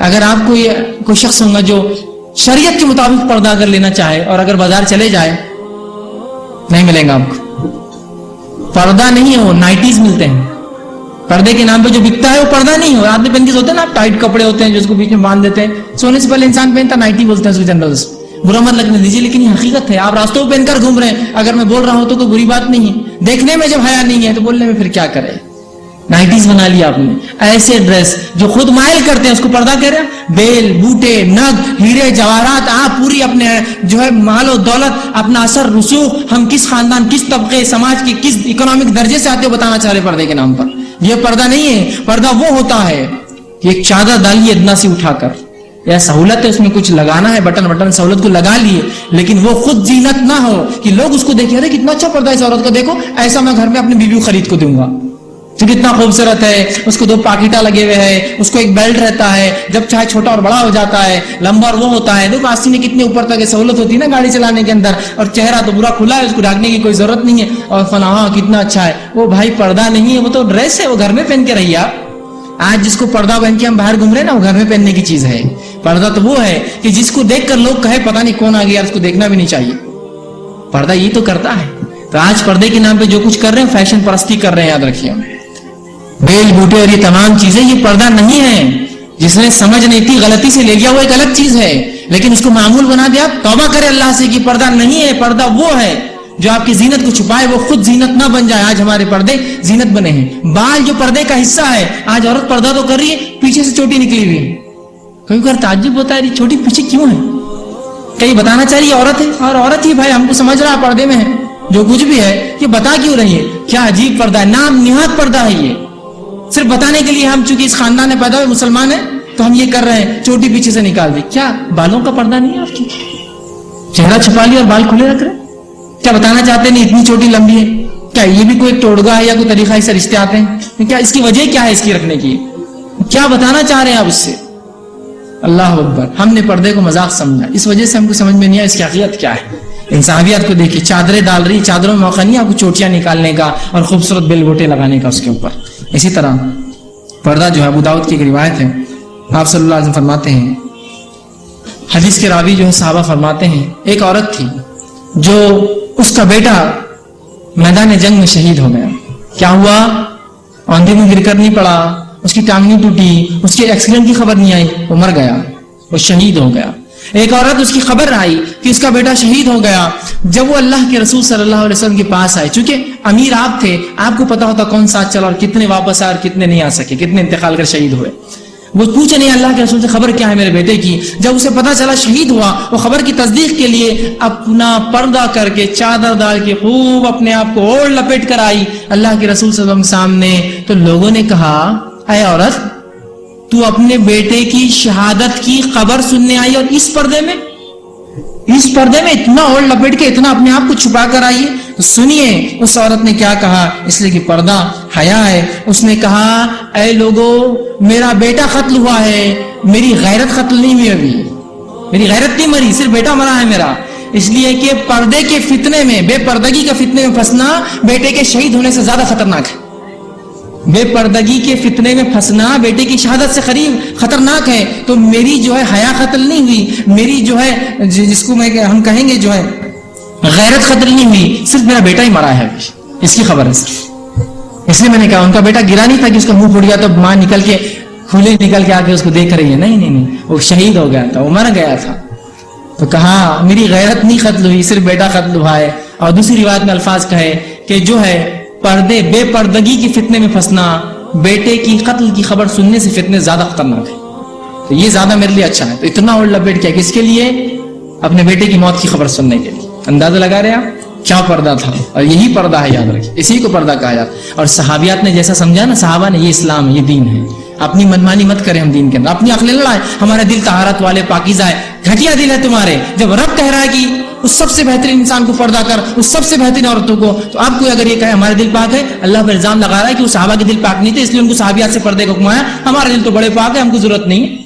اگر آپ کو کوئی شخص ہوگا جو شریعت کے مطابق پردہ اگر لینا چاہے اور اگر بازار چلے جائے, نہیں ملیں گا آپ کو. پردہ نہیں ہے, وہ نائٹیز ملتے ہیں. پردے کے نام پہ جو بکتا ہے وہ پردہ نہیں ہو. آدمی پہن کے ہوتے ہیں نا, ٹائٹ کپڑے ہوتے ہیں جو اس کو بیچ میں باندھ دیتے ہیں. سونے سے پہلے انسان پہنتا نائٹی بولتے ہیں اس کو جنرل. برا مت لگنے دیجیے, لیکن یہ حقیقت ہے. آپ راستوں پہ پہن کر گھوم رہے ہیں, اگر میں بول رہا ہوں تو کوئی بری بات نہیں ہے. دیکھنے میں جب حیا نہیں ہے تو بولنے میں پھر کیا کرے. نائٹیز بنا لیا آپ نے, ایسے ڈریس جو خود مائل کرتے ہیں اس کو پردہ کہہ رہے ہیں. بیل, بوٹے, نگ, ہیرے, جواہرات, آپ پوری اپنے جو ہے مال و دولت, اپنا اثر رسوخ, ہم کس خاندان, کس طبقے, سماج کے کس اکنامک درجے سے آتے ہو بتانا چاہ رہے پردے کے نام پر. یہ پردہ نہیں ہے. پردہ وہ ہوتا ہے کہ ایک چادر ڈالیے ادنا سی اٹھا کر, یا سہولت ہے اس میں کچھ لگانا ہے, بٹن سہولت کو لگا لیے, لیکن وہ خود زینت نہ ہو کہ لوگ اس کو دیکھیں, ارے کتنا اچھا پردہ ہے اس عورت کا, دیکھو ایسا میں گھر میں اپنی بیوی کو خرید کو دوں گا, تو کتنا خوبصورت ہے, اس کو 2 پاکیٹا لگے ہوئے ہیں, اس کو ایک بیلٹ رہتا ہے, جب چاہے چھوٹا اور بڑا ہو جاتا ہے, لمبا اور وہ ہوتا ہے. دیکھو آستین کتنے اوپر تک سہولت ہوتی ہے نا گاڑی چلانے کے اندر, اور چہرہ تو پورا کھلا ہے, اس کو ڈھانکنے کی کوئی ضرورت نہیں ہے, اور فلاں کتنا اچھا ہے. وہ بھائی پردہ نہیں ہے, وہ تو ڈریس ہے, وہ گھر میں پہن کے رہیے آپ. آج جس کو پردہ پہن کے ہم باہر گھوم رہے ہیں نا, وہ گھر میں پہننے کی چیز ہے. پردہ تو وہ ہے کہ جس کو دیکھ کر لوگ کہے پتہ نہیں کون آ گیا, اس کو دیکھنا بھی نہیں چاہیے. پردہ یہ تو کرتا ہے. تو آج پردے کے نام پہ جو کچھ کر رہے ہیں فیشن پرستی کر رہے ہیں, یاد رکھیے. بیل, بوٹے اور یہ تمام چیزیں یہ پردہ نہیں ہے. جس نے سمجھ نہیں تھی غلطی سے لے گیا وہ ایک الگ چیز ہے, لیکن اس کو معمول بنا دیا. توبہ کرے اللہ سے کہ پردہ نہیں ہے. پردہ وہ ہے جو آپ کی زینت کو چھپائے, وہ خود زینت نہ بن جائے. آج ہمارے پردے زینت بنے ہیں. بال جو پردے کا حصہ ہے, آج عورت پردہ تو کر رہی ہے, پیچھے سے چوٹی نکلی ہوئی ہے. کبھی کبھار تعجب ہوتا ہے یہ چھوٹی پیچھے کیوں ہے. کہیں بتانا چاہیے عورت ہے, اور عورت ہی بھائی ہم کو سمجھ رہا پردے میں ہے, جو کچھ بھی ہے یہ بتا کیوں رہی ہے. کیا عجیب پردہ ہے, نام نہاد پردہ ہے. یہ صرف بتانے کے لیے ہم چونکہ اس خاندان میں پیدا ہوئے مسلمان ہیں تو ہم یہ کر رہے ہیں, چوٹی پیچھے سے نکال دی. کیا بالوں کا پردہ نہیں ہے آپ کی, چہرہ چھپا لیا اور بال کھلے رکھ رہے. کیا بتانا چاہتے ہیں اتنی چھوٹی لمبی ہے, کیا یہ بھی کوئی ایک ٹوٹگا ہے یا کوئی طریقہ سے رشتے آتے ہیں. کیا اس کی وجہ کیا ہے اس کی رکھنے کی, کیا بتانا چاہ رہے ہیں آپ اس سے. اللہ اکبر. ہم نے پردے کو مذاق سمجھا, اس وجہ سے ہم کو سمجھ میں نہیں آیا اس کی حقیقت کیا ہے. ان صحابیات کو دیکھیے, چادریں ڈال رہی, چادروں میں موقع نہیں آپ کو چوٹیاں نکالنے کا اور خوبصورت بیل بوٹے لگانے کا اس کے اوپر. اسی طرح پردہ جو ہے ابو داؤد کی ایک روایت ہے, آپ صلی اللہ علیہ وسلم فرماتے ہیں, حدیث کے راوی جو ہے صحابہ فرماتے ہیں, ایک عورت تھی جو اس کا بیٹا میدان جنگ میں شہید ہو گیا. کیا ہوا, آندھی میں گر کر نہیں پڑا, اس کی ٹانگ نہیں ٹوٹی, اس کے ایکسیڈنٹ کی خبر نہیں آئی, وہ مر گیا, وہ شہید ہو گیا. ایک عورت اس کی خبر آئی کہ اس کا بیٹا شہید ہو گیا. جب وہ اللہ کے رسول صلی اللہ علیہ وسلم کے پاس آئے, چونکہ امیر آپ تھے, آپ کو پتا ہوتا کون ساتھ چلا اور کتنے واپس آئے اور کتنے نہیں آ سکے, کتنے انتقال کر شہید ہوئے. وہ پوچھے نہیں اللہ کے رسول سے خبر کیا ہے میرے بیٹے کی. جب اسے پتا چلا شہید ہوا, وہ خبر کی تصدیق کے لیے اپنا پردہ کر کے, چادر ڈال کے خوب اپنے آپ کو اوڑھ لپیٹ کر آئی اللہ کے رسول صلی اللہ علیہ وسلم سامنے. تو لوگوں نے کہا, اے عورت, تو اپنے بیٹے کی شہادت کی خبر سننے آئی اور اس پردے میں اتنا اوڑھ لپیٹ کے, اتنا اپنے آپ کو چھپا کر آئی. تو سنیے اس عورت نے کیا کہا, اس لیے کہ پردہ حیا ہے. اس نے کہا, اے لوگو, میرا بیٹا قتل ہوا ہے, میری غیرت قتل نہیں ہوئی, ابھی میری غیرت نہیں مری, صرف بیٹا مرا ہے میرا. اس لیے کہ پردے کے فتنے میں, بے پردگی کے فتنے میں پھنسنا بیٹے کے شہید ہونے سے زیادہ خطرناک ہے. بے پردگی کے فتنے میں پھنسنا بیٹے کی شہادت سے قریب خطرناک ہے. تو میری جو ہے حیا قتل نہیں ہوئی, میری جو ہے جس کو ہم کہیں گے جو ہے غیرت قتل نہیں ہوئی, صرف میرا بیٹا ہی مرا ہے, اس کی خبر ہے صرف. اس لیے میں نے کہا ان کا بیٹا گرا نہیں تھا کہ اس کا منہ پھوٹ گیا تو ماں نکل کے کھلے نکل کے آ کے اس کو دیکھ رہی ہے. نہیں, وہ شہید ہو گیا تھا, وہ مر گیا تھا. تو کہا میری غیرت نہیں قتل ہوئی, صرف بیٹا قتل ہوا ہے. اور دوسری روایت میں الفاظ کہے کہ جو ہے پردے, بے پردگی کے فتنے میں پھنسنا بیٹے کی قتل کی خبر سننے سے فتنے زیادہ خطرناک ہے. تو یہ زیادہ میرے لیے اچھا ہے. تو اتنا اوڑھ لپیٹ کیا, کس کے لیے, اپنے بیٹے کی موت کی خبر سننے کے لیے. اندازہ لگا رہے آپ کیا پردہ تھا, اور یہی پردہ ہے, یاد رکھیں اسی کو پردہ کہا جاتا. اور صحابیات نے جیسا سمجھا نا, صحابہ نے, یہ اسلام ہے, یہ دین ہے. اپنی منمانی مت کریں ہم دین کے اندر, اپنی عقلیں لڑائیں. ہمارا دل طہارت والے پاکیزہ ہے, گھٹیا دل ہے تمہارے. جب رب کہہ رہا ہے کہ اس سب سے بہترین انسان کو پردہ کر, اس سب سے بہترین عورتوں کو, تو آپ کو اگر یہ کہے ہمارے دل پاک ہے, اللہ پر الزام لگا رہا ہے کہ وہ صحابہ کے دل پاک نہیں تھے, اس لیے ان کو صحابیات سے پردے کو حکم آیا. ہمارا دل تو بڑے پاک ہے, ہم کو ضرورت نہیں ہے.